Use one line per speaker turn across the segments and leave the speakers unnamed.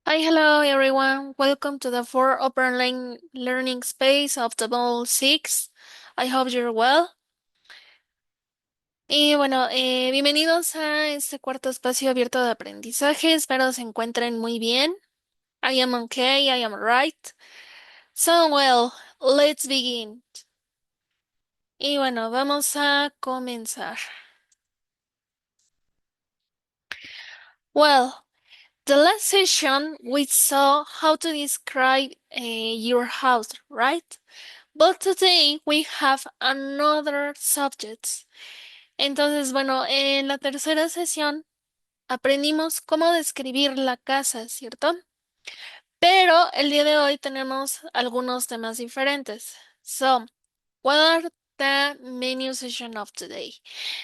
Hi, hello everyone. Welcome to the four open learning space of the Ball 6. I hope you're well. Y bueno, bienvenidos a este cuarto espacio abierto de aprendizaje. Espero se encuentren muy bien. I am okay, I am right. So, well, let's begin. Y bueno, vamos a comenzar. Well, the last session we saw how to describe your house, right? But today we have another subject. Entonces, bueno, en la tercera sesión aprendimos cómo describir la casa, ¿cierto? Pero el día de hoy tenemos algunos temas diferentes. So, what are the menu session of today?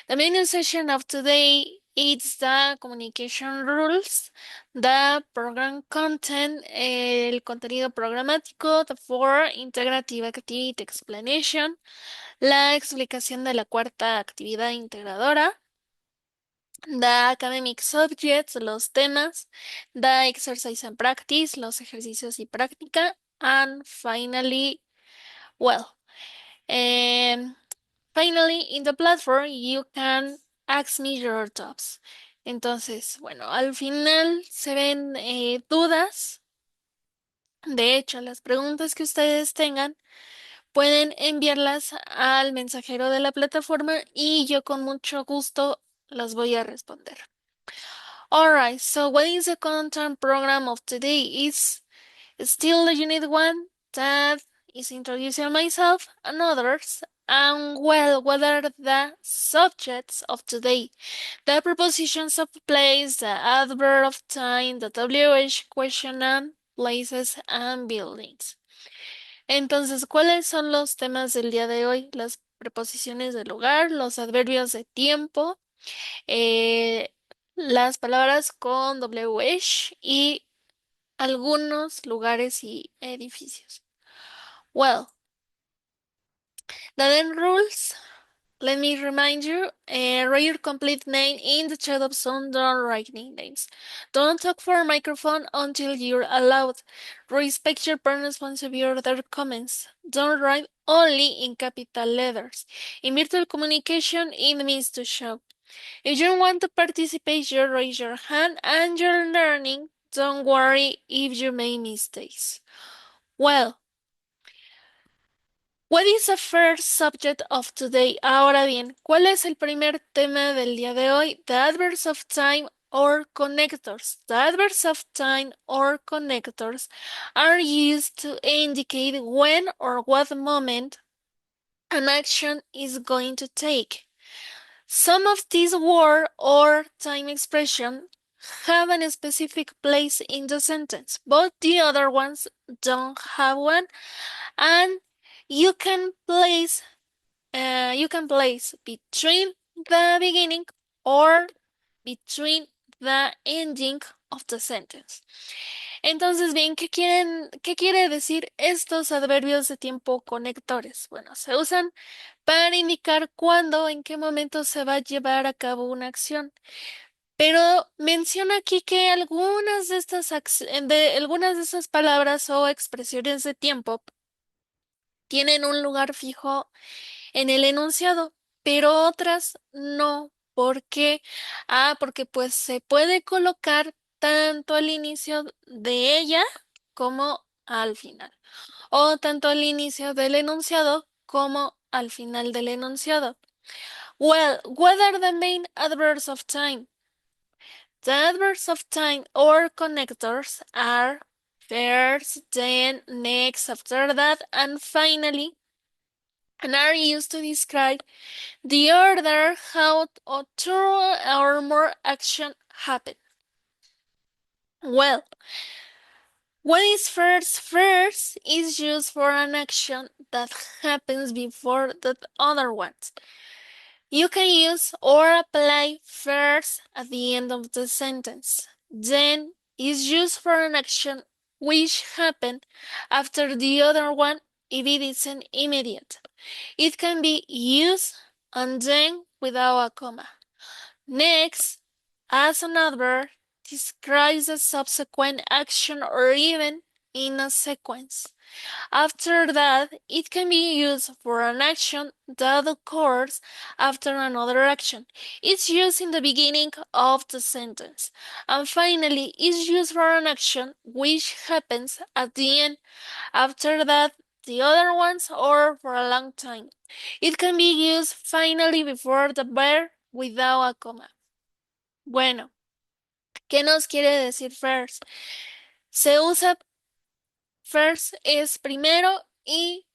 The menu session of today is the communication rules, the program content, el contenido programático, the four integrative activity explanation, la explicación de la cuarta actividad integradora, the academic subjects, los temas, the exercise and practice, los ejercicios y práctica, and finally, well, um, finally, in the platform, you can ask me your doubts. Entonces, bueno, al final se ven dudas. De hecho, las preguntas que ustedes tengan pueden enviarlas al mensajero de la plataforma y yo con mucho gusto las voy a responder. Alright, so what is the content program of today? Is still the unit one that is introducing myself and others. And well, what are the subjects of today? The prepositions of place, the adverb of time, the WH question and places and buildings. Entonces, ¿cuáles son los temas del día de hoy? Las preposiciones de lugar, los adverbios de tiempo, eh, las palabras con WH y algunos lugares y edificios. Well, the then rules. Let me remind you, write your complete name in the chat option. Don't write nicknames. Don't talk for a microphone until you're allowed. Respect your parents' points of view or their comments. Don't write only in capital letters. In virtual communication, it means to show. If you want to participate, you raise your hand and you're learning. Don't worry if you make mistakes. Well, what is the first subject of today? Ahora bien, ¿cuál es el primer tema del día de hoy? The adverbs of time or connectors. The adverbs of time or connectors are used to indicate when or what moment an action is going to take. Some of these word or time expression have a specific place in the sentence, but the other ones don't have one, and you can place between the beginning or between the ending of the sentence. Entonces, bien, qué quiere decir estos adverbios de tiempo conectores? Bueno, se usan para indicar cuándo, en qué momento se va a llevar a cabo una acción. Pero menciona aquí que algunas de estas palabras o expresiones de tiempo tienen un lugar fijo en el enunciado, pero otras no. ¿Por qué? Porque pues se puede colocar tanto al inicio de ella como al final, o tanto al inicio del enunciado como al final del enunciado. Well, what are the main adverbs of time? The adverbs of time or connectors are first, then, next, after that, and finally, and are used to describe the order how two or more action happen. Well, what is first? First is used for an action that happens before the other ones. You can use or apply first at the end of the sentence. Then is used for an action which happened after the other one if it isn't immediate. It can be used and then without a comma. Next, as an adverb, describes a subsequent action or event in a sequence. After that, it can be used for an action that occurs after another action. It's used in the beginning of the sentence. And finally, it's used for an action which happens at the end. After that, the other ones or for a long time. It can be used finally before the verb without a comma. Bueno, ¿qué nos quiere decir first? Se usa first es primero y,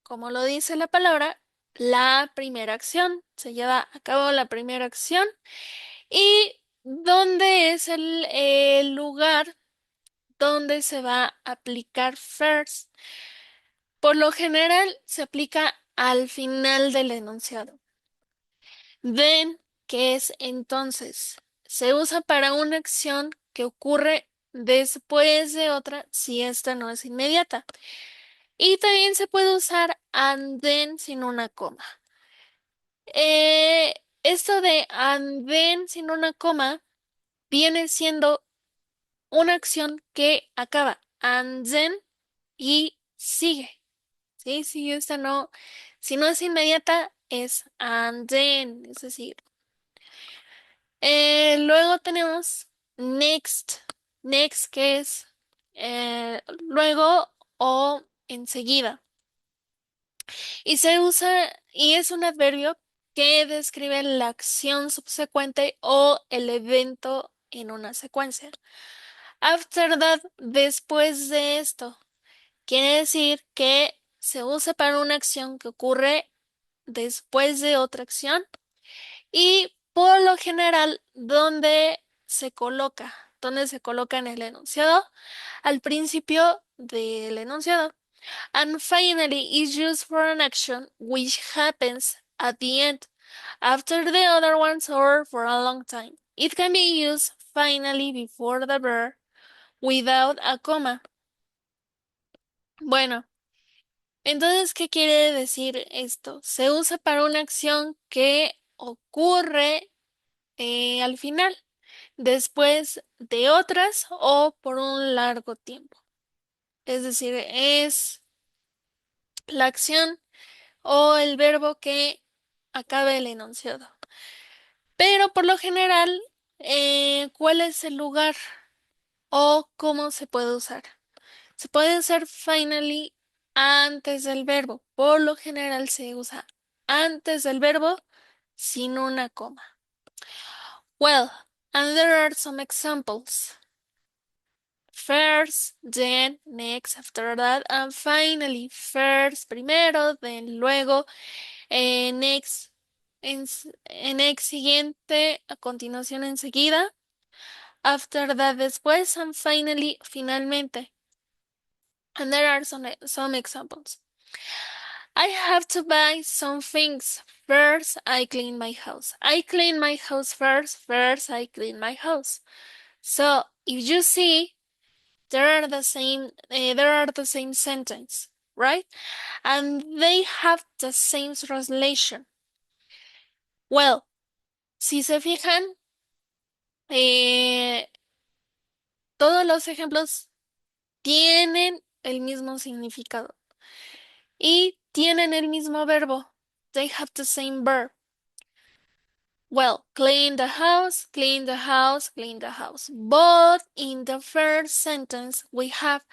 como lo dice la palabra, la primera acción. Se lleva a cabo la primera acción. ¿Y dónde es el lugar donde se va a aplicar first? Por lo general se aplica al final del enunciado. Then, que es entonces, se usa para una acción que ocurre después de otra si esta no es inmediata. Y también se puede usar and then sin una coma. Esto de and then sin una coma viene siendo una acción que acaba and then y sigue. ¿Sí? Si no es inmediata, es and then, es decir. Luego tenemos next. Next, que es luego o enseguida. Y se usa, y es un adverbio que describe la acción subsecuente o el evento en una secuencia. After that, después de esto, quiere decir que se usa para una acción que ocurre después de otra acción y por lo general donde se coloca en el enunciado, al principio del enunciado. And finally is used for an action which happens at the end, after the other ones or for a long time. It can be used finally before the verb without a comma. Bueno, entonces, ¿qué quiere decir esto? Se usa para una acción que ocurre al final, después de otras o por un largo tiempo. Es decir, es la acción o el verbo que acabe el enunciado. Pero por lo general, ¿cuál es el lugar o cómo se puede usar? Se puede usar finally antes del verbo. Por lo general se usa antes del verbo sin una coma. Well, and there are some examples. First, then, next, after that, and finally. First, primero, then, luego, next, next, siguiente, a continuación, enseguida. After that, después, and finally, finalmente. And there are some examples. I have to buy some things. First, I clean my house. I clean my house first. First, I clean my house. So, if you see, there are the same sentence, right? And they have the same translation. Well, si se fijan, todos los ejemplos tienen el mismo significado y tienen el mismo verbo. They have the same verb. Well, clean the house, clean the house, clean the house. But in the first sentence, we have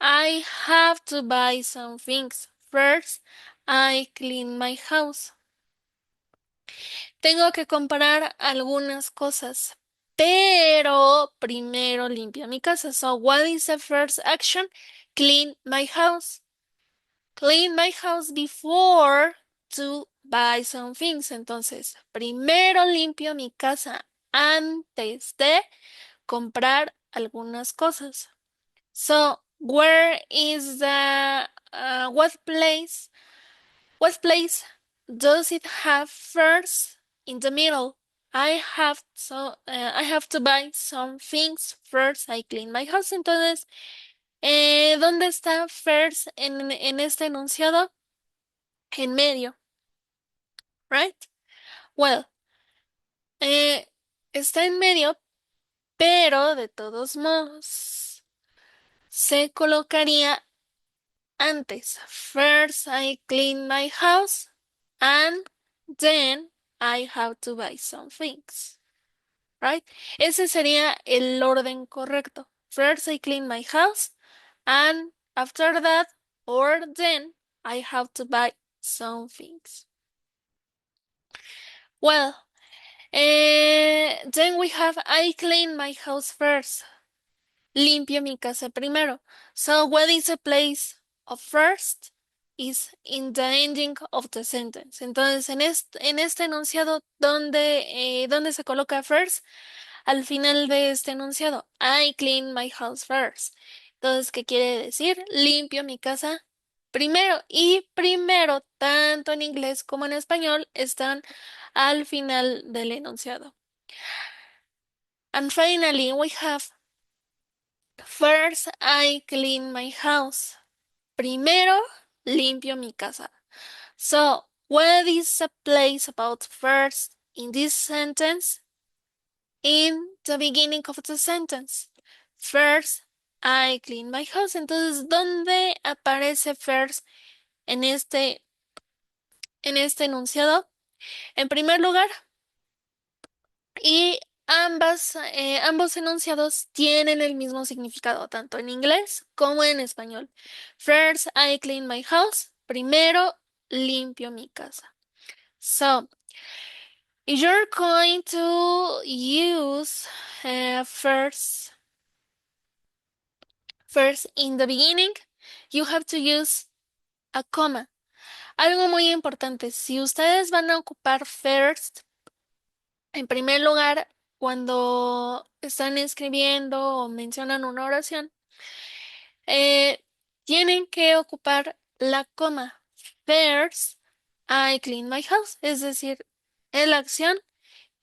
I have to buy some things. First, I clean my house. Tengo que comprar algunas cosas, pero primero limpio mi casa. So, what is the first action? Clean my house. Clean my house before to buy some things. Entonces, primero limpio mi casa antes de comprar algunas cosas. So, where is the what place does it have first in the middle? I have to buy some things first. I clean my house. Entonces, ¿dónde está first en este enunciado? En medio, right? Well, está en medio pero de todos modos se colocaría antes. First I clean my house and then I have to buy some things. Right? Ese sería el orden correcto. First I clean my house and after that or then I have to buy some things. Well, then we have I clean my house first. Limpio mi casa primero. So what is the place of first? Is in the ending of the sentence. Entonces, en este enunciado, ¿dónde se coloca first? Al final de este enunciado. I clean my house first. Entonces, ¿qué quiere decir? Limpio mi casa primero. Y primero, tanto en inglés como en español, están al final del enunciado. And finally, we have first I clean my house. Primero limpio mi casa. So, what is the place about first in this sentence? In the beginning of the sentence. First I clean my house. Entonces, ¿dónde aparece first en este enunciado? En primer lugar, y ambos enunciados tienen el mismo significado, tanto en inglés como en español. First, I clean my house. Primero, limpio mi casa. So, you're going to use first in the beginning, you have to use a comma. Algo muy importante, si ustedes van a ocupar first, en primer lugar, cuando están escribiendo o mencionan una oración, tienen que ocupar la coma. First, I clean my house. Es decir, es la acción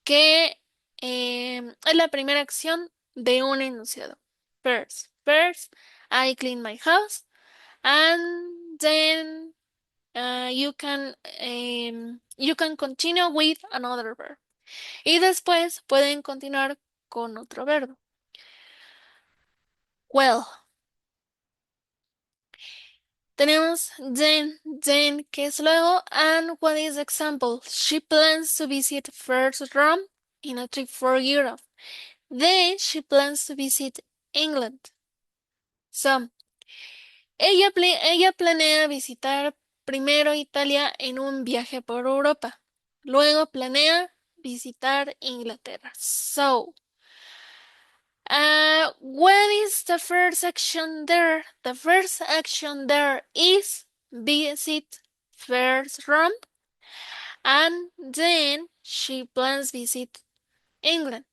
que es la primera acción de un enunciado. First, I clean my house. And then you can continue with another verb. Y después pueden continuar con otro verbo. Well, tenemos then, que es luego, and what is the example? She plans to visit first Rome in a trip for Europe. Then she plans to visit England. So, ella planea visitar primero Italia en un viaje por Europa. Luego planea visitar Inglaterra. So, what is the first action there? The first action there is visit first Rome and then she plans visit England.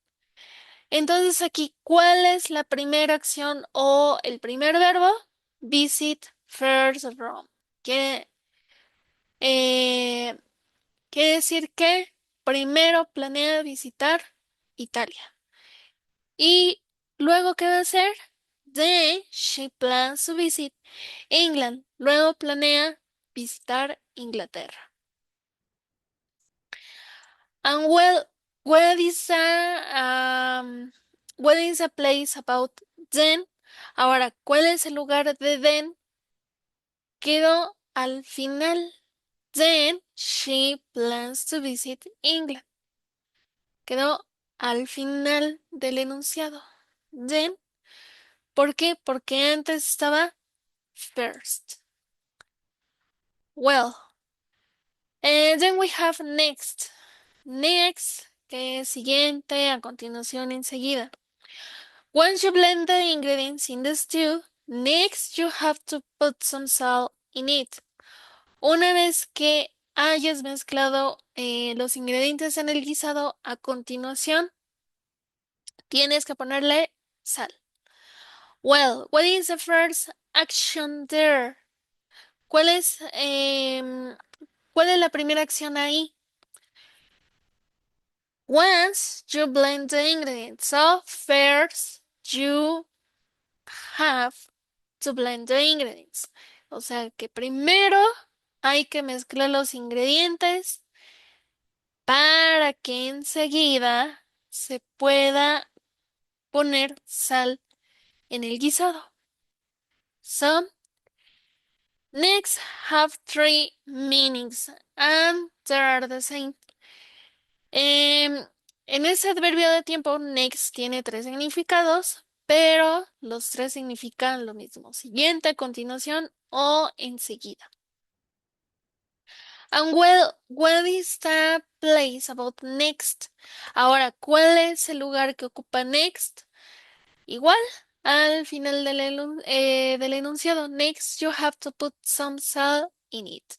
Entonces aquí, ¿cuál es la primera acción o el primer verbo? Visit first Rome. Eh, quiere decir que primero planea visitar Italia. Y luego, ¿qué va a hacer? Then she plans to visit England. Luego planea visitar Inglaterra. And well, what is a place about then? Ahora, ¿cuál es el lugar de then? Quedó al final. Then she plans to visit England. Quedó al final del enunciado. Then, ¿por qué? Porque antes estaba first. Well, and then we have next. Next, que es siguiente, a continuación, enseguida. Once you blend the ingredients in the stew, next you have to put some salt in it. Una vez que hayas mezclado los ingredientes en el guisado, a continuación tienes que ponerle sal. Well, what is the first action there? ¿Cuál es la primera acción ahí? Once you blend the ingredients. So first you have to blend the ingredients. O sea que primero hay que mezclar los ingredientes para que enseguida se pueda poner sal en el guisado. So, next have three meanings and they are the same. En ese adverbio de tiempo, next tiene tres significados, pero los tres significan lo mismo: siguiente, a continuación o enseguida. And well, what is the place about next? Ahora, ¿cuál es el lugar que ocupa next? Igual, al final del enunciado, next you have to put some salt in it.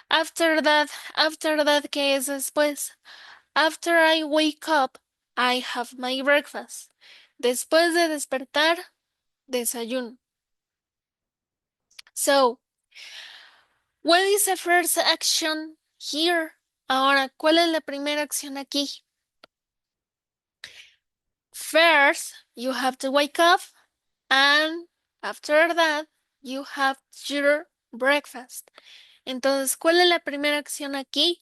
After that, ¿qué es después? After I wake up, I have my breakfast. Después de despertar, desayuno. So, what is the first action here? Ahora, ¿cuál es la primera acción aquí? First, you have to wake up, and after that, you have your breakfast. Entonces, ¿cuál es la primera acción aquí?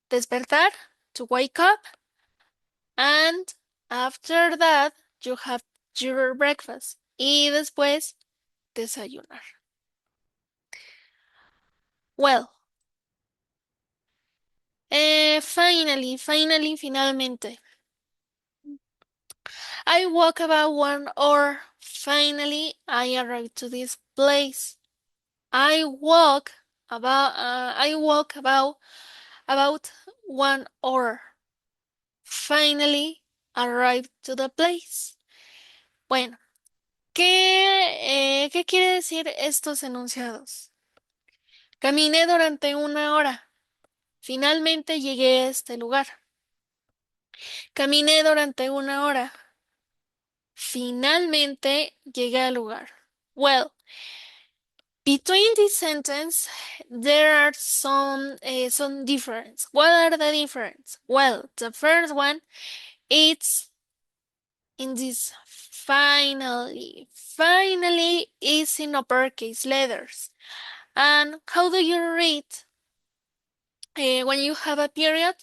Despertar, to wake up, and after that, you have your breakfast. Y después, desayunar. Well, finalmente. I walk about 1 hour. Finally, I arrived to this place. I walk about 1 hour. Finally, arrived to the place. Bueno, ¿qué quiere decir estos enunciados? Caminé durante 1 hora. Finalmente llegué a este lugar. Caminé durante 1 hora. Finalmente llegué al lugar. Well, between this sentence, there are some difference. What are the difference? Well, the first one, it's in this finally. Finally is in uppercase letters. And how do you read? When you have a period,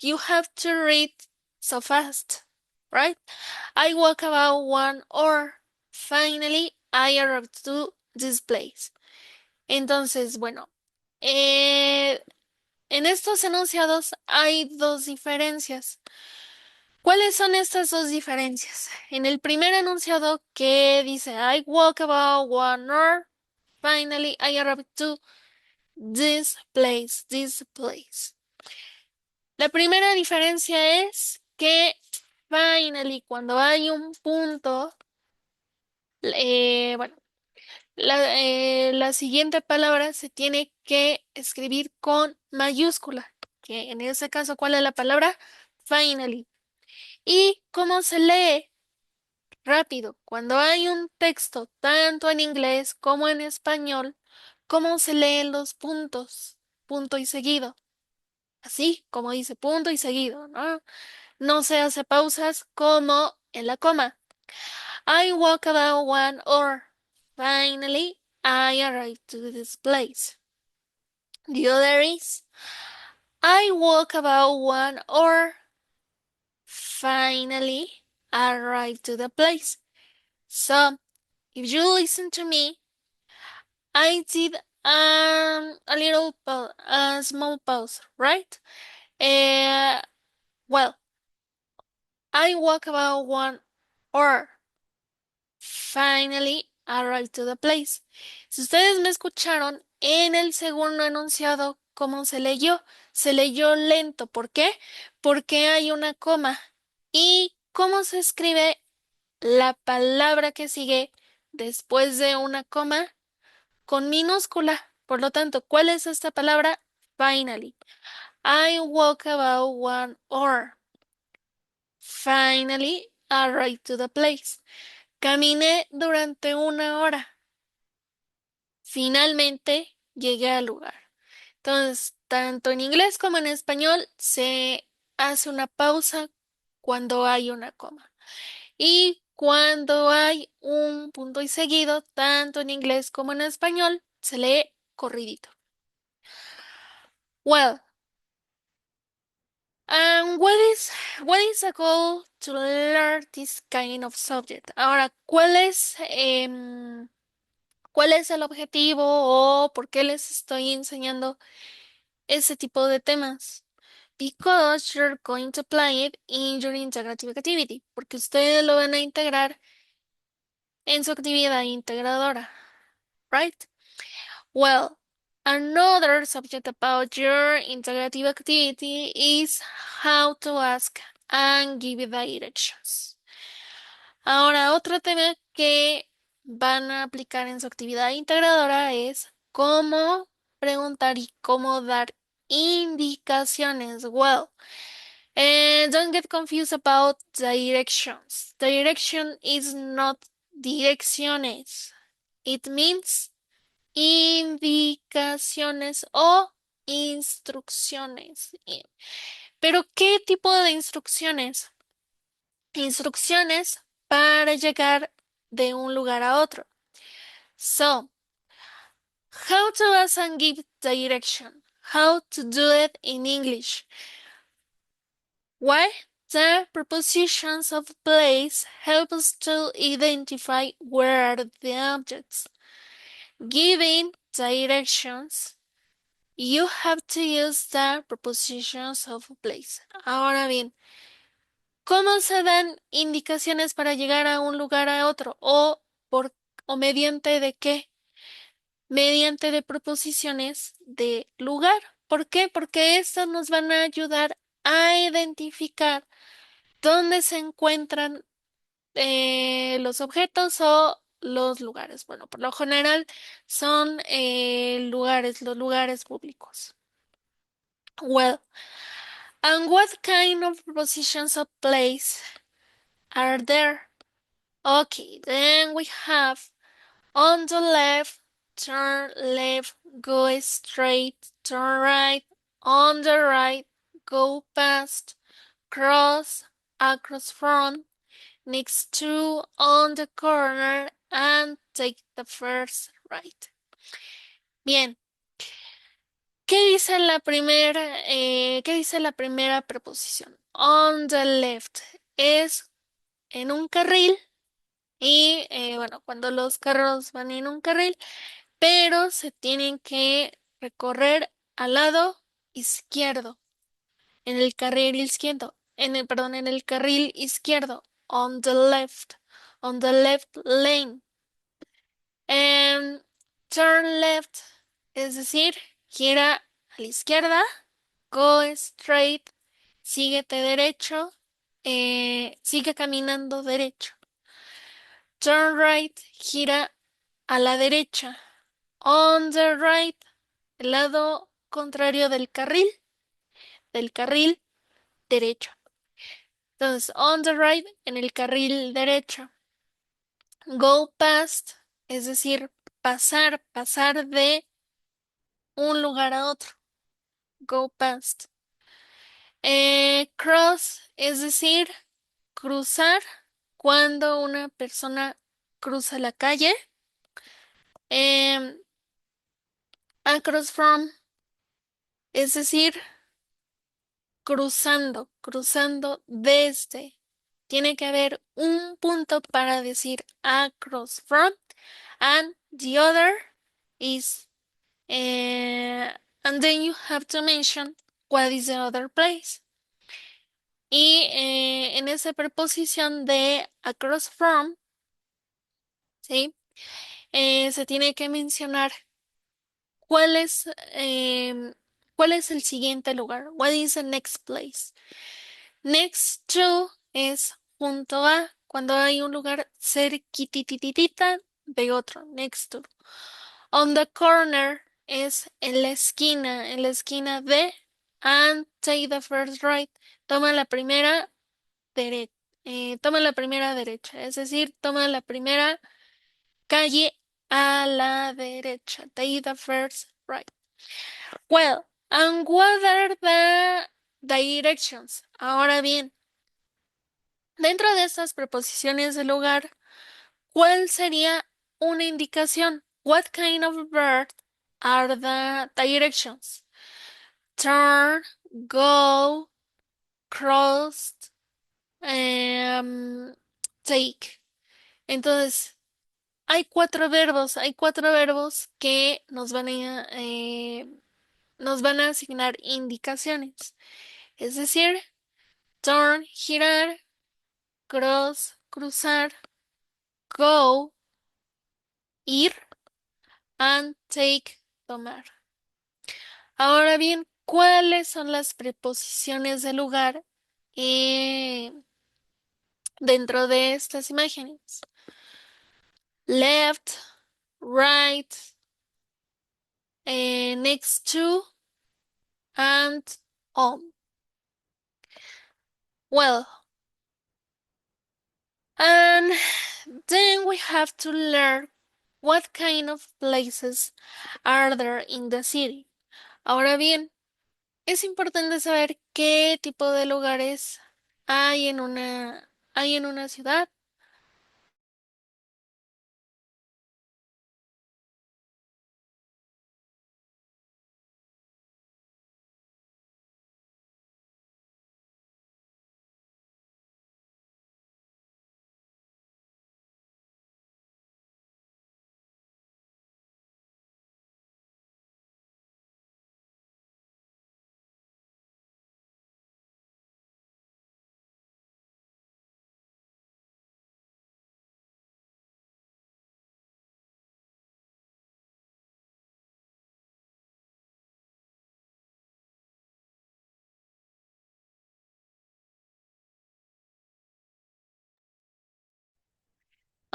you have to read so fast, right? I walk about 1 hour. Finally, I arrived to this place. Entonces, bueno, en estos enunciados hay dos diferencias. ¿Cuáles son estas dos diferencias? En el primer enunciado que dice I walk about 1 hour, finally I arrived to this place, this place. La primera diferencia es que finally, cuando hay un punto, bueno, la siguiente palabra se tiene que escribir con mayúscula, que en ese caso, ¿cuál es la palabra? Finally. ¿Y cómo se lee? Rápido. Cuando hay un texto, tanto en inglés como en español, ¿cómo se leen los puntos? Punto y seguido. Así, como dice punto y seguido, ¿no? No se hace pausas como en la coma. I walk about 1 hour. Finally, I arrived to this place. The other is I walk about 1 hour. Finally, I arrived to the place. So, if you listen to me, I did a small pause, right? Well, I walk about 1 hour. Finally arrived to the place. Si ustedes me escucharon en el segundo enunciado, ¿cómo se leyó lento. ¿Por qué? Porque hay una coma. ¿Y cómo se escribe la palabra que sigue después de una coma? Con minúscula. Por lo tanto, ¿cuál es esta palabra? Finally. I walk about 1 hour. Finally arrived to the place. Caminé durante 1 hora. Finalmente llegué al lugar. Entonces, tanto en inglés como en español se hace una pausa cuando hay una coma. Y cuando hay un punto y seguido, tanto en inglés como en español, se lee corridito. Well, What is a goal to learn this kind of subject? Ahora, cuál es el objetivo o por qué les estoy enseñando ese tipo de temas? Because you're going to apply it in your integrative activity, porque ustedes lo van a integrar en su actividad integradora, right? Well, another subject about your integrative activity is how to ask and give directions. Ahora, otro tema que van a aplicar en su actividad integradora es cómo preguntar y cómo dar indicaciones. Well, don't get confused about directions. Direction is not direcciones. It means indicaciones o instrucciones. Pero, ¿qué tipo de instrucciones? Instrucciones para llegar de un lugar a otro. So, how to ask and give direction. How to do it in English. Why? The prepositions of place help us to identify where are the objects. Giving directions, you have to use the prepositions of place. Ahora bien, ¿cómo se dan indicaciones para llegar a un lugar a otro? ¿O mediante de qué? Mediante de preposiciones de lugar. ¿Por qué? Porque estas nos van a ayudar a identificar dónde se encuentran los objetos o los lugares. Bueno, por lo general son los lugares públicos. Well, and what kind of prepositions of place are there? Okay, then we have on the left, turn left, go straight, turn right, on the right, go past, cross, across from, next to, on the corner, and take the first right. Bien, ¿qué dice la primera preposición? On the left es en un carril y, bueno, cuando los carros van en un carril, pero se tienen que recorrer al lado izquierdo, en el carril izquierdo, en el carril izquierdo, on the left lane. Turn left, es decir, gira a la izquierda, go straight, síguete derecho, sigue caminando derecho. Turn right, gira a la derecha. On the right, el lado contrario del carril derecho. Entonces, on the right, en el carril derecho. Go past, es decir, pasar de un lugar a otro. Go past. Cross, es decir, cruzar cuando una persona cruza la calle. Em, across from, es decir, cruzando desde. Tiene que haber un punto para decir across from, and the other is, and then you have to mention what is the other place. Y en esa preposición de across from, ¿sí? Se tiene que mencionar cuál es, cuál es el siguiente lugar. What is the next place? Next to es junto a, cuando hay un lugar cerquitititita de otro. Next to. On the corner es en la esquina de, and take the first right. Toma la primera derecha. Toma la primera derecha, es decir, toma la primera calle a la derecha. Take the first right. Well, and what are the directions? Ahora bien, dentro de estas preposiciones de lugar, ¿cuál sería una indicación? What kind of bird are the directions? Turn, go, crossed, em, take. Entonces, hay cuatro verbos que nos van a asignar indicaciones. Es decir, turn, girar, cross, cruzar, go, ir, and take, tomar. Ahora bien, ¿cuáles son las preposiciones de lugar eh, dentro de estas imágenes? Left, right, next to, and on. Well, and then we have to learn what kind of places are there in the city. Ahora bien, es importante saber qué tipo de lugares hay en una ciudad.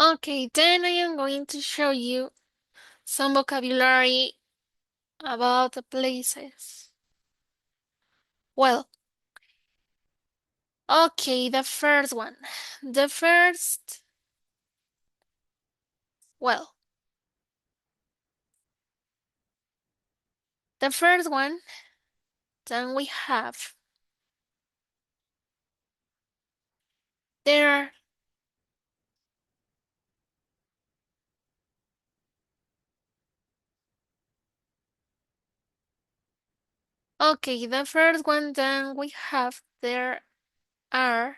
Okay, then I am going to show you some vocabulary about the places. Well, okay, the first one. The first, well, the first one, then we have there. Okay, the first one, then we have are,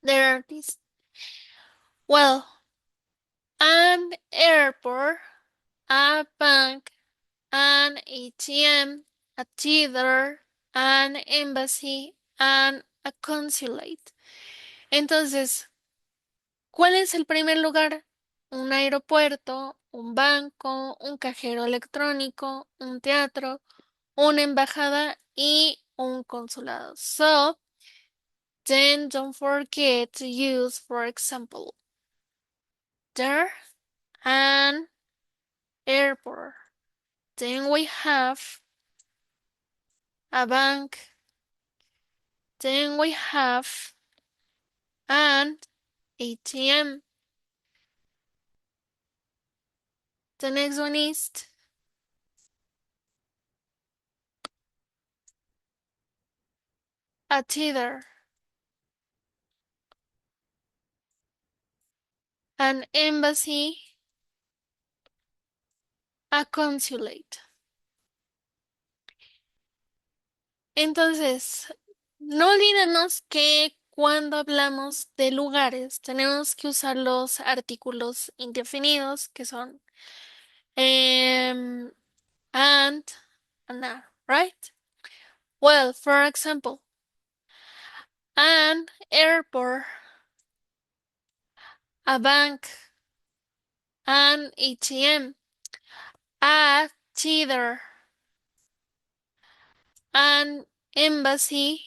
there are these. Well, an airport, a bank, an ATM, a theater, an embassy, and a consulate. Entonces, ¿cuál es el primer lugar? Un aeropuerto, un banco, un cajero electrónico, un teatro, una embajada y un consulado. So, then don't forget to use, for example, there, an airport. Then we have a bank. Then we have an ATM. The next one is a theater, an embassy, a consulate. Entonces, no olvidemos que cuando hablamos de lugares tenemos que usar los artículos indefinidos que son em, and a, right? Well, for example, an airport, a bank, an ATM, a theater, an embassy,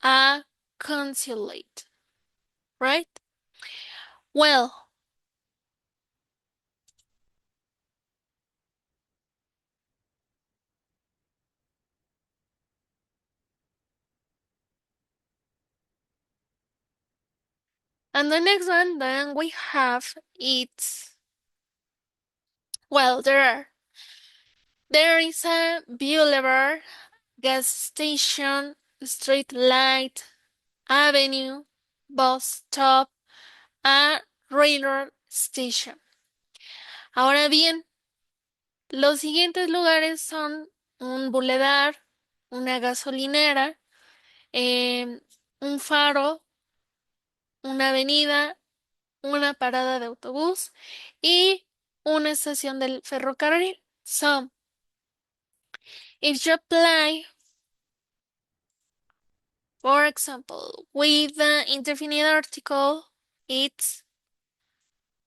a consulate, right? Well, and the next one then we have it's well there is a boulevard, gas station, street light, avenue, bus stop, a railroad station. Ahora bien, los siguientes lugares son un bulevar, una gasolinera, em, un faro, una avenida, una parada de autobús y una estación del ferrocarril. So, if you apply, for example, with the indefinite article, it's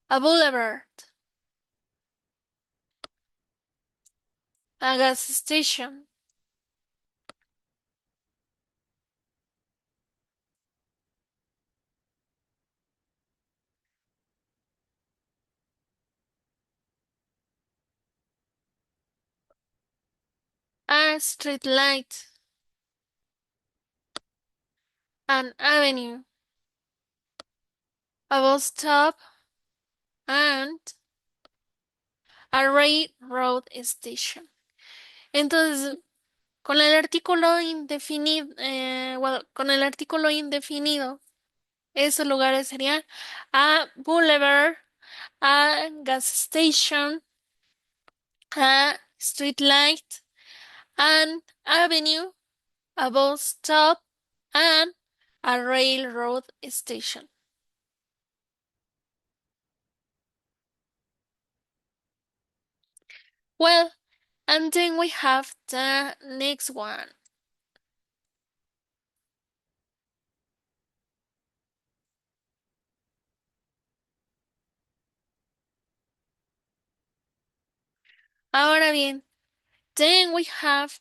a boulevard, a gas station, a street light, an avenue, a bus stop, and a railroad station. Entonces, con el artículo indefinido, con el artículo indefinido, esos lugares serían a boulevard, a gas station, a street light, an avenue, a bus stop, and a railroad station. Well, and then we have the next one. Ahora bien, then we have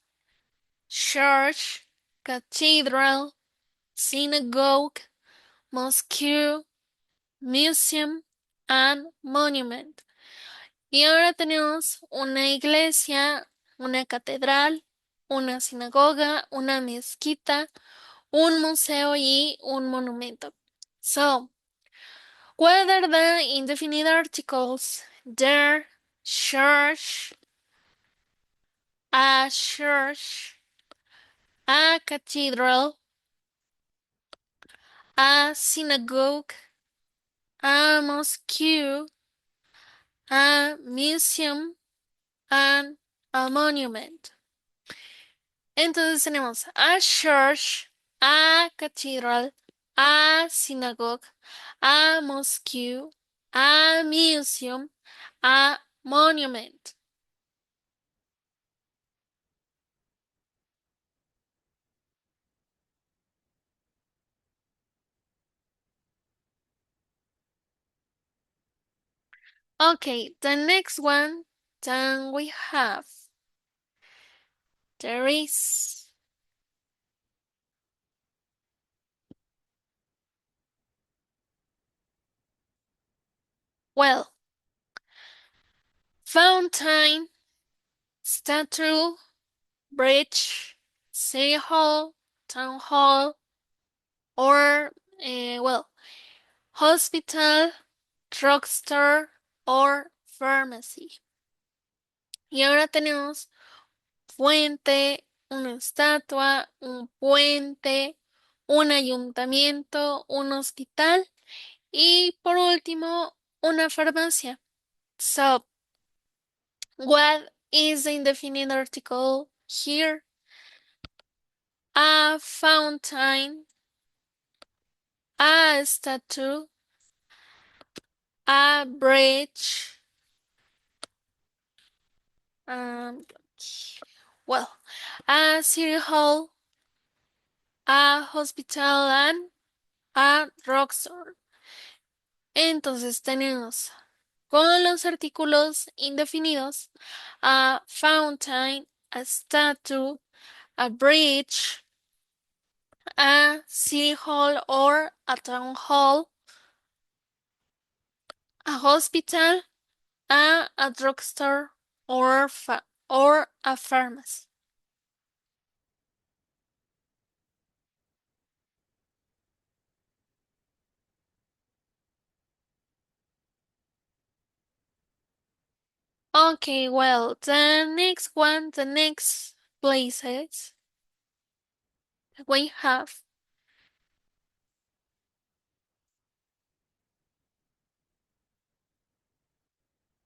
church, cathedral, synagogue, mosque, museum, and monument. Y ahora tenemos una iglesia, una catedral, una sinagoga, una mezquita, un museo y un monumento. So, what are the indefinite articles? There, church, a church, a cathedral, a synagogue, a mosque, a museum, and a monument. Entonces tenemos a church, a cathedral, a synagogue, a mosque, a museum, a monument. Okay, the next one, then we have, there is, well, fountain, statue, bridge, city hall, town hall, or, well, hospital, drugstore, or pharmacy. Y ahora tenemos fuente, una estatua, un puente, un ayuntamiento, un hospital y por último una farmacia. So, what is the indefinite article here? A fountain, a statue, a bridge, um, well, a city hall, a hospital, and a drugstore. Entonces tenemos con los artículos indefinidos a fountain, a statue, a bridge, a city hall or a town hall, a hospital, a drugstore, or a pharmacy. Okay, well, the next places we have,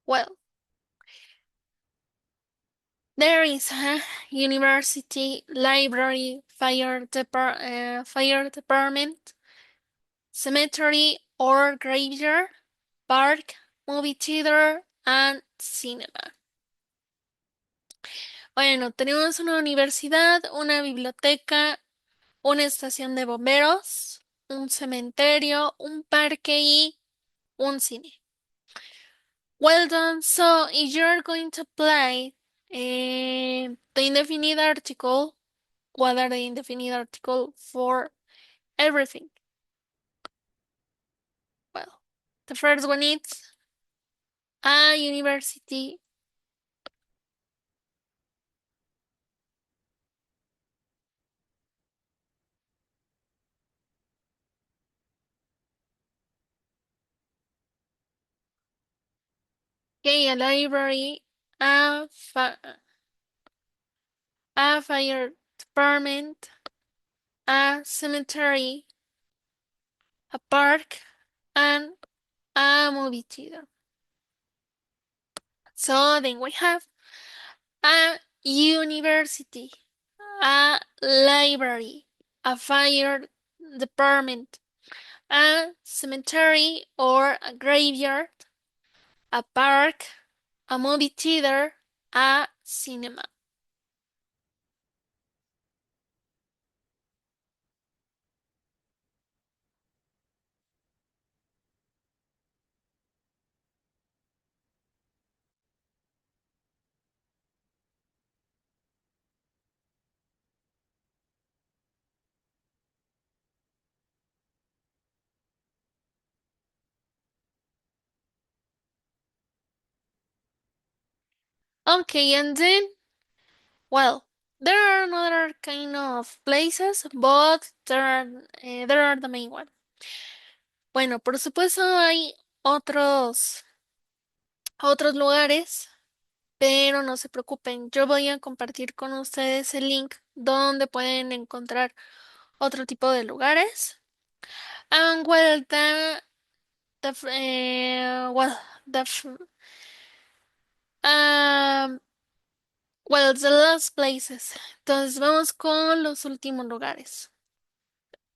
well, there is a university, library, fire department, cemetery or graveyard, park, movie theater, and cinema. Bueno, tenemos una universidad, una biblioteca, una estación de bomberos, un cementerio, un parque y un cine. Well done. So, if you're going to apply the indefinite article, what are the indefinite article for everything? Well, the first one is a university. Okay, a library, a, a fire department, a cemetery, a park, and a movie theater. So then we have a university, a library, a fire department, a cemetery or a graveyard, a park, a movie theater, a cinema. Okay, and then, well, there are another kind of places, but there are the main one. Bueno, por supuesto hay otros lugares, pero no se preocupen, yo voy a compartir con ustedes el link donde pueden encontrar otro tipo de lugares. And well, the f- well, the f- um, well, the last places. Entonces vamos con los últimos lugares.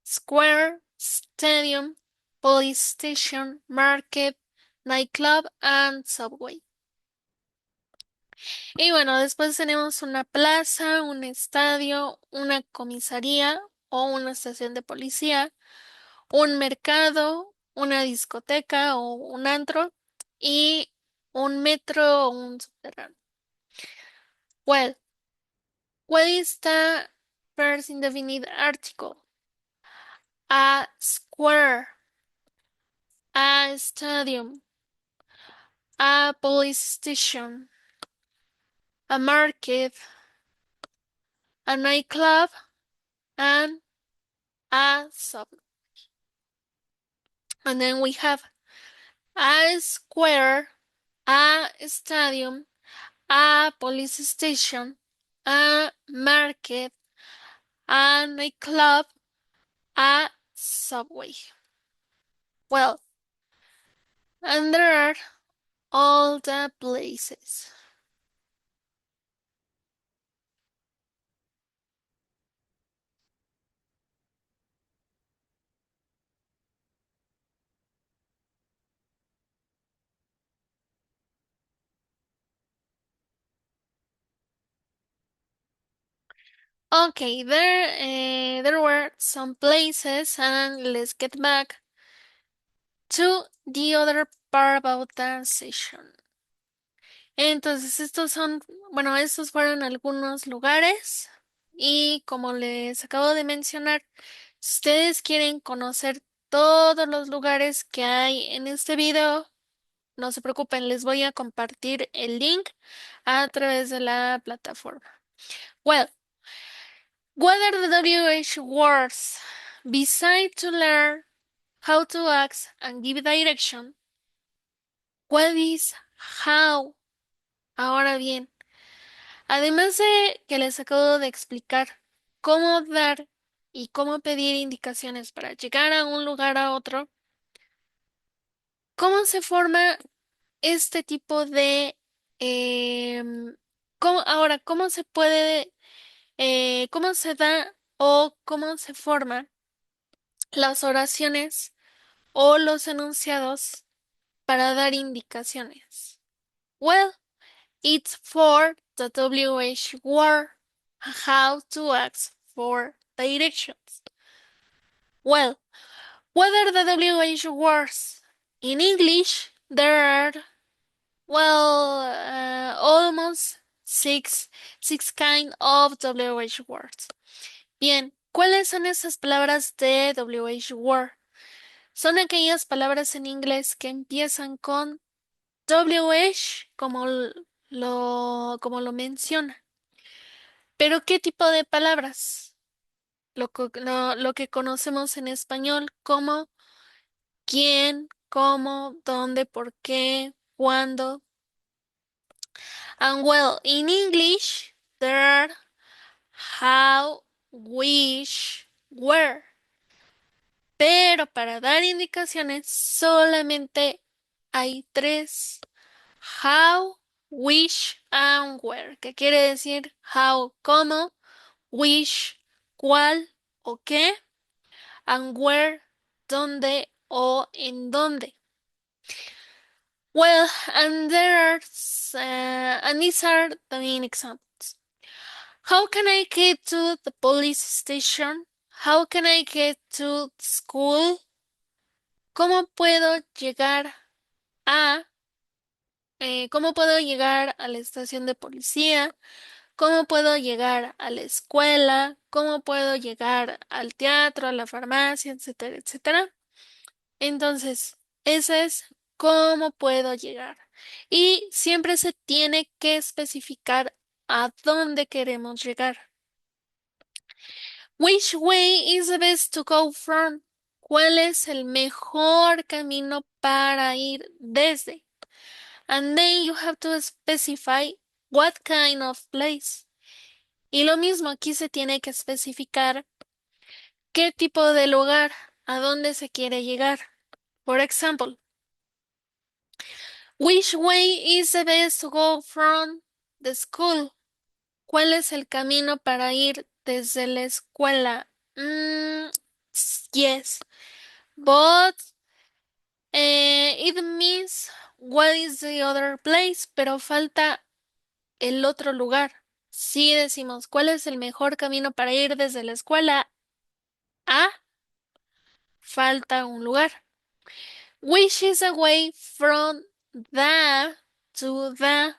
Square, stadium, police station, market, nightclub and subway. Y bueno, después tenemos una plaza, un estadio, una comisaría o una estación de policía, un mercado, una discoteca o un antro y un metro o un subterráneo. Well, what is the first indefinite article? A square, a stadium, a police station, a market, a nightclub, and a sub. And then we have a square, a stadium, a police station, a market, a nightclub, a subway. Well, and there are all the places. Okay, there were some places, and let's get back to the other part about the session. Entonces, bueno, estos fueron algunos lugares y como les acabo de mencionar, si ustedes quieren conocer todos los lugares que hay en este video, no se preocupen, les voy a compartir el link a través de la plataforma. Well, what are the WH words? Besides to learn how to ask and give direction, what is how? Ahora bien, además de que les acabo de explicar cómo dar y cómo pedir indicaciones para llegar a un lugar a otro, ¿cómo se forma este tipo de... ahora, ¿cómo se puede, cómo se da o cómo se forman las oraciones o los enunciados para dar indicaciones. Well, it's for the WH word, how to ask for directions. Well, what are the WH words? In English, there are, almost six kind of WH words. Bien, ¿cuáles son esas palabras de WH word? Son aquellas palabras en inglés que empiezan con WH como lo menciona. Pero ¿qué tipo de palabras? Lo que conocemos en español como quién, cómo, dónde, por qué, cuándo. And well, in English, there are how, which, where. Pero para dar indicaciones solamente hay tres. How, which, and where. ¿Qué quiere decir how, cómo, which, cuál o qué, and where, dónde o en dónde. Well, and these are the main examples. How can I get to the police station? How can I get to school? ¿Cómo puedo llegar a, cómo puedo llegar a la estación de policía? ¿Cómo puedo llegar a la escuela? ¿Cómo puedo llegar al teatro, a la farmacia, etcétera, etcétera? Entonces, ese es cómo puedo llegar. Y siempre se tiene que especificar a dónde queremos llegar. Which way is the best to go from? ¿Cuál es el mejor camino para ir desde? And then you have to specify what kind of place. Y lo mismo aquí se tiene que especificar qué tipo de lugar, a dónde se quiere llegar. Por ejemplo, which way is the best to go from the school? ¿Cuál es el camino para ir desde la escuela? Yes, but it means what is the other place, pero falta el otro lugar. Si decimos, ¿cuál es el mejor camino para ir desde la escuela a? Falta un lugar. Which is away from the to the.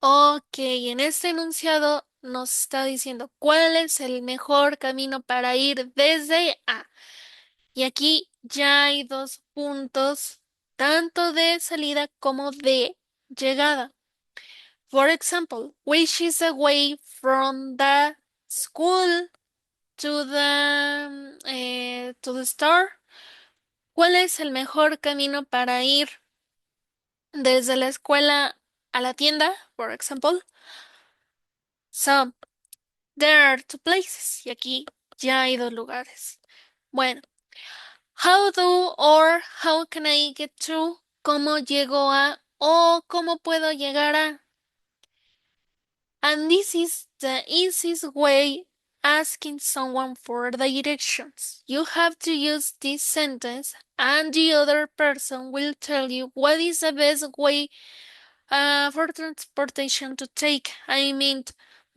Ok, en este enunciado nos está diciendo cuál es el mejor camino para ir desde A. Y aquí ya hay dos puntos, tanto de salida como de llegada. For example, which is away from the school to the store? ¿Cuál es el mejor camino para ir desde la escuela a la tienda, por ejemplo? So, there are two places. Y aquí ya hay dos lugares. Bueno, how do or how can I get to? ¿Cómo llego a o cómo puedo llegar a? And this is the easiest way asking someone for directions. You have to use this sentence and the other person will tell you what is the best way for transportation to take. I mean,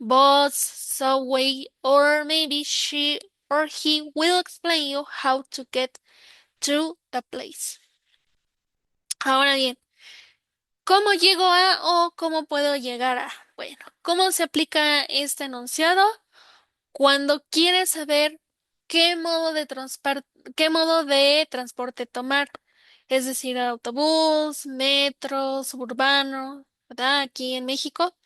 bus, subway, or maybe she or he will explain you how to get to the place. Ahora bien, ¿cómo llego a o cómo puedo llegar a? Bueno, ¿cómo se aplica este enunciado? Cuando quieres saber qué modo de transporte tomar, es decir, autobús, metro, suburbano, ¿verdad? Aquí en México.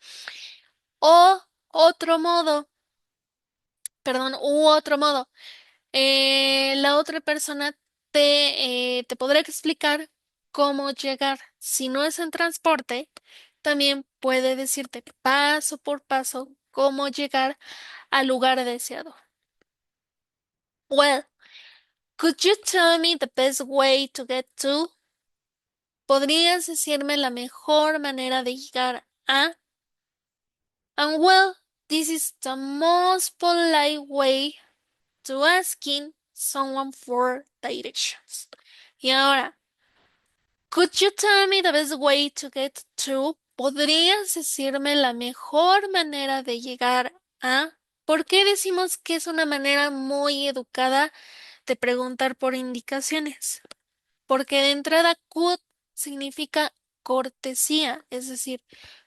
O otro modo, perdón, u otro modo. La otra persona te podrá explicar cómo llegar. Si no es en transporte, también puede decirte paso por paso cómo llegar al lugar deseado. Well, could you tell me the best way to get to? ¿Podrías decirme la mejor manera de llegar a? And well, this is the most polite way to asking someone for directions. Y ahora, could you tell me the best way to get to? ¿Podrías decirme la mejor manera de llegar a? ¿Por qué decimos que es una manera muy educada de preguntar por indicaciones? Porque de entrada could significa cortesía, es decir,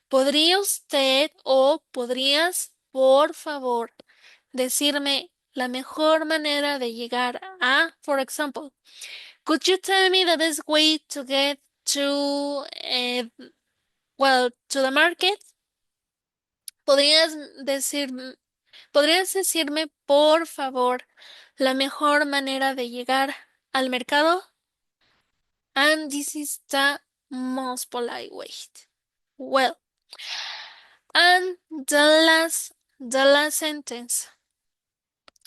¿podría usted o podrías, por favor, decirme la mejor manera de llegar a, for example, could you tell me the best way to get to, to the market? ¿Podrías decir, ¿podrías decirme, por favor, la mejor manera de llegar al mercado? And this is the most polite way. Well, and the last sentence.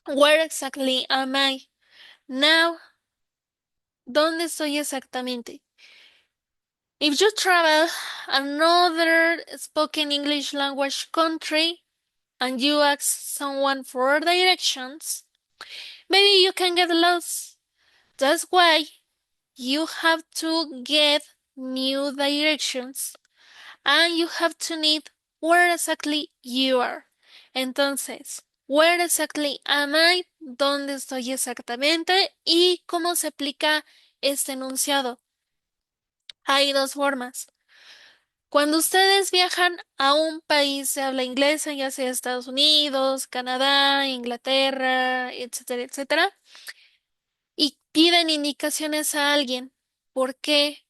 Where exactly am I? Now, ¿dónde estoy exactamente? If you travel another spoken English language country and you ask someone for directions, maybe you can get lost. That's why you have to get new directions and you have to need where exactly you are. Entonces, where exactly am I? ¿Dónde estoy exactamente? ¿Y cómo se aplica este enunciado? Hay dos formas. Cuando ustedes viajan a un país de habla inglesa, ya sea Estados Unidos, Canadá, Inglaterra, etcétera, etcétera, y piden indicaciones a alguien, ¿por qué?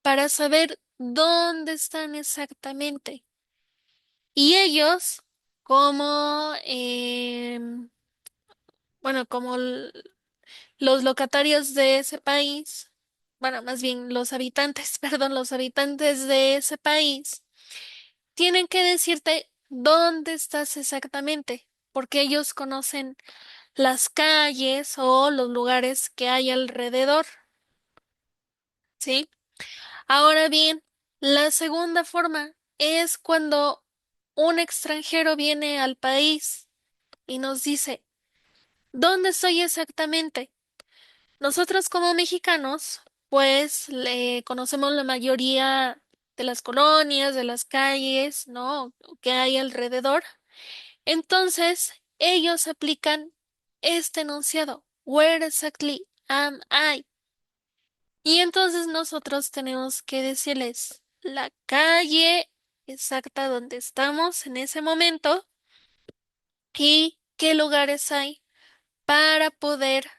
Para saber dónde están exactamente. Y ellos, como, como los locatarios de ese país, bueno, más bien los habitantes, perdón, los habitantes de ese país, tienen que decirte dónde estás exactamente, porque ellos conocen las calles o los lugares que hay alrededor, ¿sí? Ahora bien, la segunda forma es cuando un extranjero viene al país y nos dice, ¿dónde estoy exactamente? Nosotros como mexicanos, pues le conocemos la mayoría de las colonias, de las calles, ¿no? Que hay alrededor. Entonces, ellos aplican este enunciado. Where exactly am I? Y entonces nosotros tenemos que decirles la calle exacta donde estamos en ese momento y qué lugares hay para poder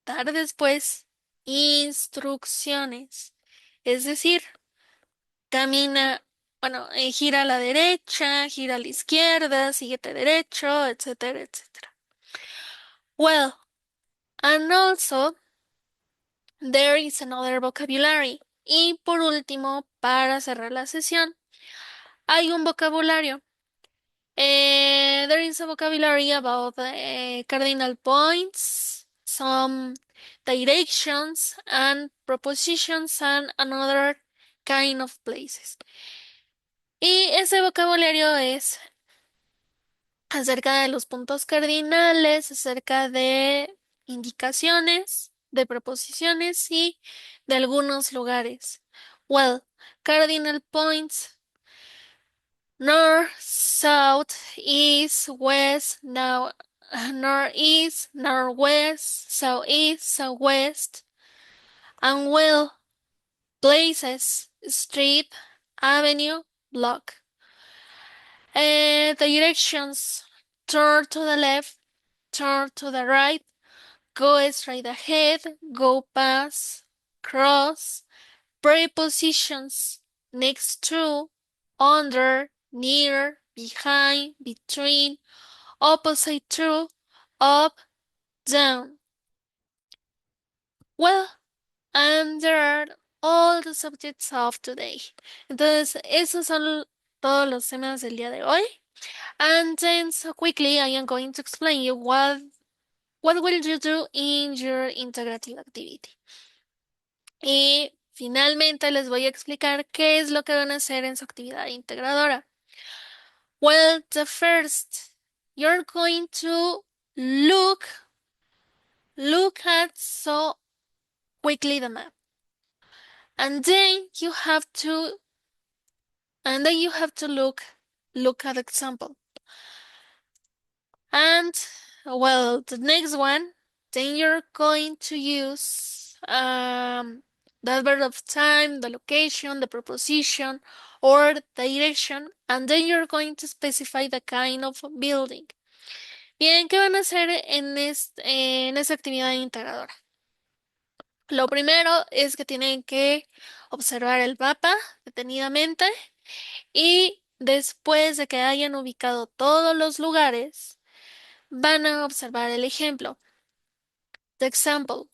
dar después instrucciones. Es decir, camina, gira a la derecha, gira a la izquierda, síguete derecho, etcétera, etcétera. Well, and also there is another vocabulary. Y por último, para cerrar la sesión, hay un vocabulario. There is a vocabulary about cardinal points, some directions and propositions and another kind of places. Y ese vocabulario es acerca de los puntos cardinales, acerca de indicaciones, de proposiciones y de algunos lugares. Well, cardinal points, north, south, east, west, now northeast, northwest, southeast, southwest, and well, places, street, avenue, block. The directions, turn to the left, turn to the right, go straight ahead, go past, cross, prepositions, next to, under, near, behind, between, opposite to, up, down. Well, and there are all the subjects of today. Entonces, esos son todos los temas del día de hoy. And then, so quickly, I am going to explain you what will you do in your integrative activity. Y finalmente les voy a explicar qué es lo que van a hacer en su actividad integradora. Well, the first, you're going to look at so quickly the map. And then you have to look at example. And well, the next one, then you're going to use the adverb of time, the location, the preposition, or the direction, and then you're going to specify the kind of building. Bien, ¿qué van a hacer en esta actividad integradora? Lo primero es que tienen que observar el mapa detenidamente y después de que hayan ubicado todos los lugares, van a observar el ejemplo. The example.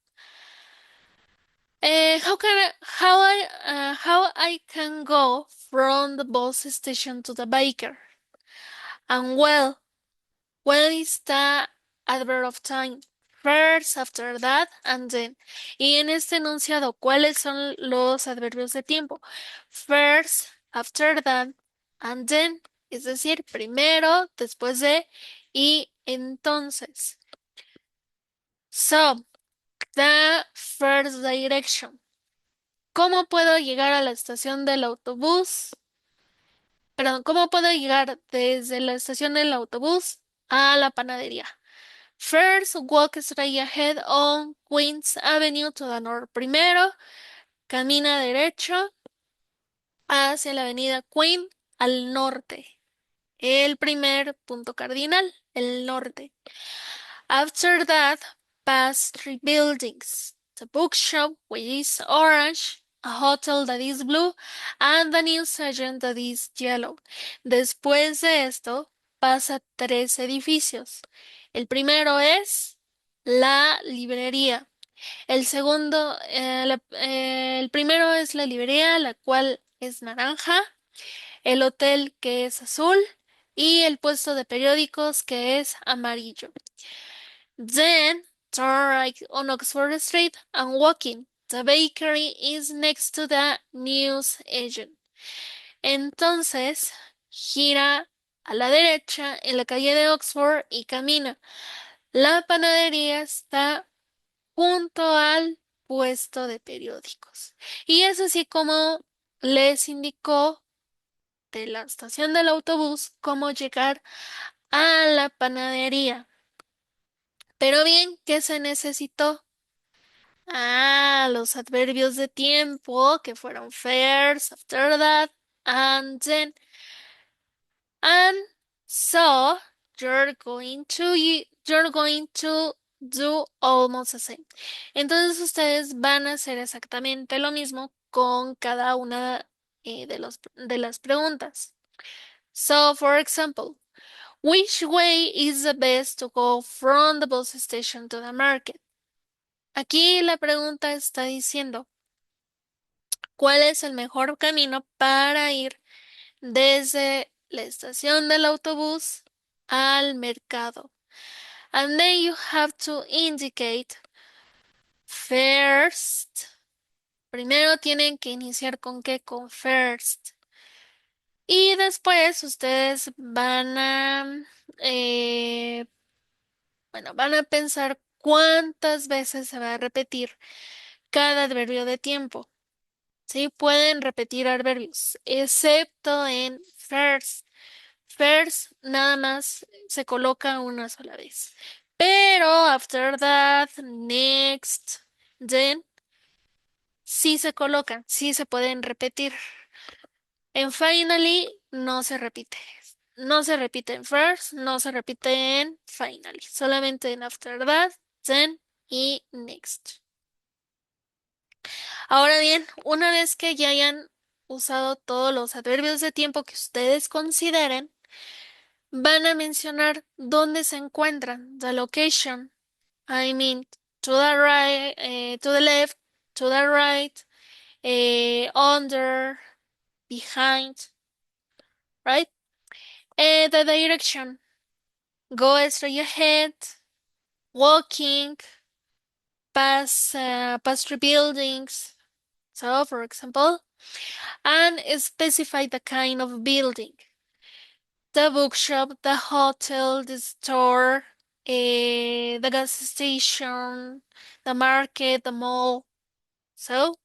How I can go from the bus station to the baker? And well, when is the adverb of time? First, after that, and then. Y en este enunciado, ¿cuáles son los adverbios de tiempo? First, after that, and then. Es decir, primero, después de y entonces. So, the first direction. ¿Cómo puedo llegar a la estación del autobús? Perdón, ¿cómo puedo llegar desde la estación del autobús a la panadería? First, walk straight ahead on Queens Avenue to the north. Primero, camina derecho hacia la avenida Queen al norte. El primer punto cardinal, el norte. After that, pass three buildings. The bookshop, which is orange, a hotel that is blue, and the newsagent that is yellow. Después de esto, pasa tres edificios. El primero es la librería. El segundo, el primero es la librería, la cual es naranja, el hotel que es azul y el puesto de periódicos que es amarillo. Then turn right on Oxford Street and walk in. The bakery is next to the news agent. Entonces, gira a la derecha en la calle de Oxford y camina. La panadería está junto al puesto de periódicos. Y es así como les indicó de la estación del autobús cómo llegar a la panadería. Pero bien, ¿qué se necesitó? Los adverbios de tiempo que fueron first, after that, and then. And so you're going to do almost the same. Entonces ustedes van a hacer exactamente lo mismo con cada una de las preguntas. So, for example, which way is the best to go from the bus station to the market? Aquí la pregunta está diciendo, ¿cuál es el mejor camino para ir desde la estación del autobús al mercado? And then you have to indicate first. Primero tienen que iniciar con qué, con first. Y después ustedes van a pensar cuántas veces se va a repetir cada adverbio de tiempo. Sí, pueden repetir adverbios, excepto en first. First nada más se coloca una sola vez. Pero after that, next, then, sí se colocan, sí se pueden repetir. En finally no se repite. No se repite en first, no se repite en finally. Solamente en after that, then y next. Ahora bien, una vez que ya hayan usado todos los adverbios de tiempo que ustedes consideren, van a mencionar dónde se encuentran, the location. I mean, to the right, to the left, to the right, under, behind, right? The direction, go straight ahead, walking, pass through buildings. So, for example, and specify the kind of building. the bookshop, the hotel, the store, the gas station, the market, the mall. So,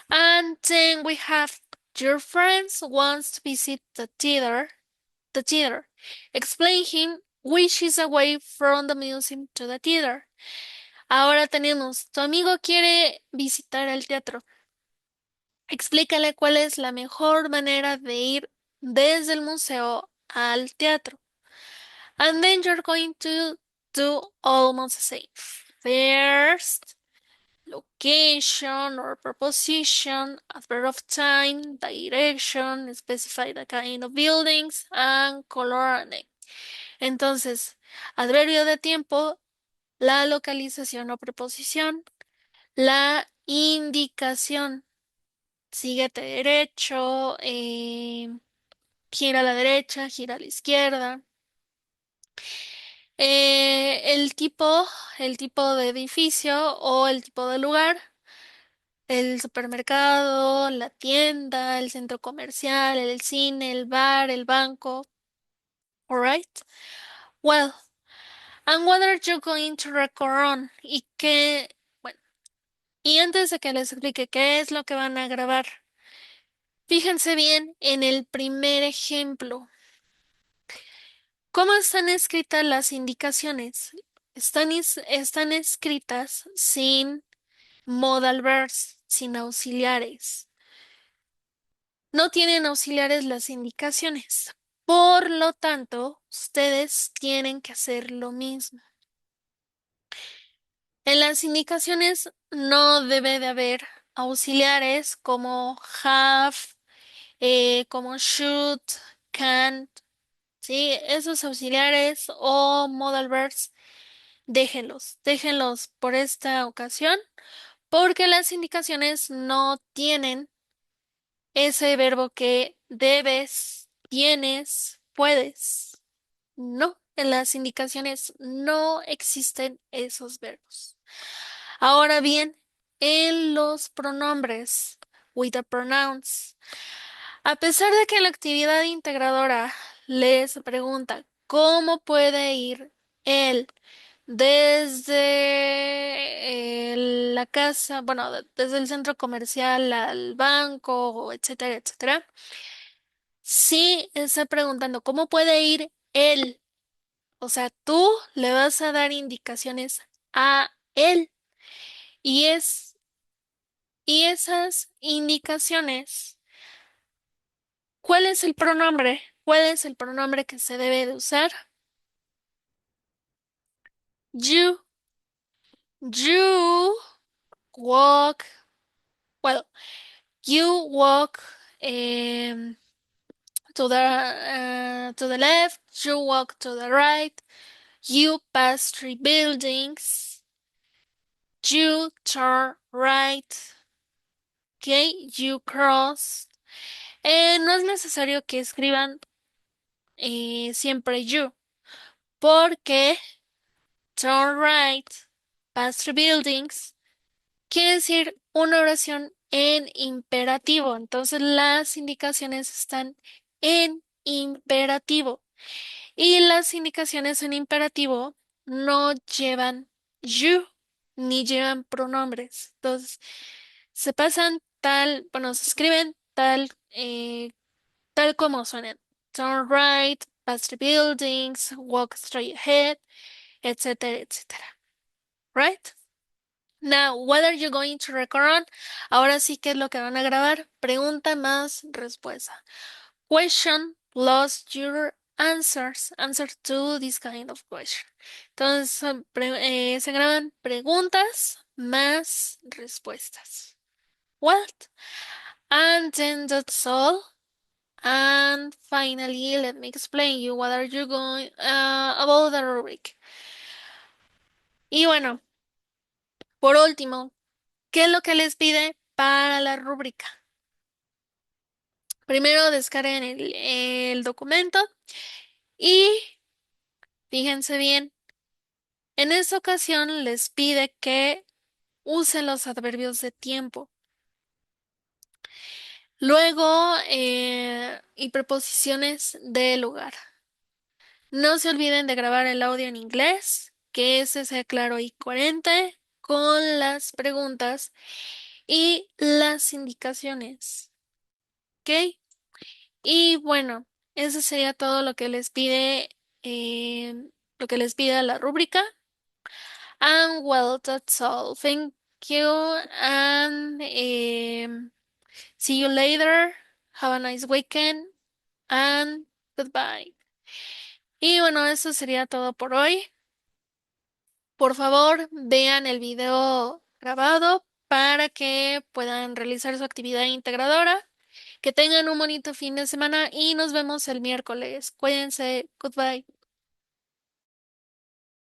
and then we have your friends wants to visit the theater. The theater. Explain him which is away from the museum to the theater. Ahora tenemos, tu amigo quiere visitar el teatro. Explícale cuál es la mejor manera de ir desde el museo al teatro. And then you're going to do almost the same. First, location or preposition, adverb of time, direction, specify the kind of buildings, and color and name. Entonces, adverbio de tiempo, la localización o preposición, la indicación. Síguete derecho, gira a la derecha, gira a la izquierda. El tipo de edificio o el tipo de lugar, el supermercado, la tienda, el centro comercial, el cine, el bar, el banco. Alright? Well, and what are you going to record on? Y qué, bueno, y antes de que les explique qué es lo que van a grabar, fíjense bien en el primer ejemplo. ¿Cómo están escritas las indicaciones? Están escritas sin modal verbs, sin auxiliares. No tienen auxiliares las indicaciones. Por lo tanto, ustedes tienen que hacer lo mismo. En las indicaciones no debe de haber auxiliares como have, como should, can't, ¿sí? Esos auxiliares o modal verbs, déjenlos por esta ocasión, porque las indicaciones no tienen ese verbo que debes, tienes, puedes. No, en las indicaciones no existen esos verbos. Ahora bien, en los pronombres, with the pronouns, a pesar de que la actividad integradora les pregunta cómo puede ir él desde la casa, bueno, desde el centro comercial al banco, etcétera, etcétera, sí está preguntando cómo puede ir él. O sea, tú le vas a dar indicaciones a él y y esas indicaciones, ¿cuál es el pronombre? ¿Cuál es el pronombre que se debe de usar? You, you walk, well, you walk to the left, you walk to the right, you pass three buildings, you turn right, okay, you cross. No es necesario que escriban siempre you, porque turn right, pass three buildings, quiere decir una oración en imperativo. Entonces las indicaciones están en imperativo. Y las indicaciones en imperativo no llevan you ni llevan pronombres. Entonces se pasan tal, bueno, se escriben tal como suenan. Turn right, pass the buildings, walk straight ahead, etcétera, etcétera. Right? Now, what are you going to record on? Ahora sí, ¿qué es lo que van a grabar? Pregunta más respuesta. Question plus your answers. Answer to this kind of question. Entonces, se graban preguntas más respuestas. What? And then that's all. And finally, let me explain you what are you going about the rubric. Y bueno, por último, ¿qué es lo que les pide para la rúbrica? Primero descarguen el documento y fíjense bien, en esta ocasión les pide que usen los adverbios de tiempo. Luego, y preposiciones de lugar. No se olviden de grabar el audio en inglés, que ese sea claro y coherente con las preguntas y las indicaciones. ¿Ok? Y bueno, eso sería todo eh, lo que les pide la rúbrica. And well, that's all. Thank you and see you later. Have a nice weekend and goodbye. Y bueno, eso sería todo por hoy. Por favor, vean el video grabado para que puedan realizar su actividad integradora. Que tengan un bonito fin de semana y nos vemos el miércoles. Cuídense. Goodbye.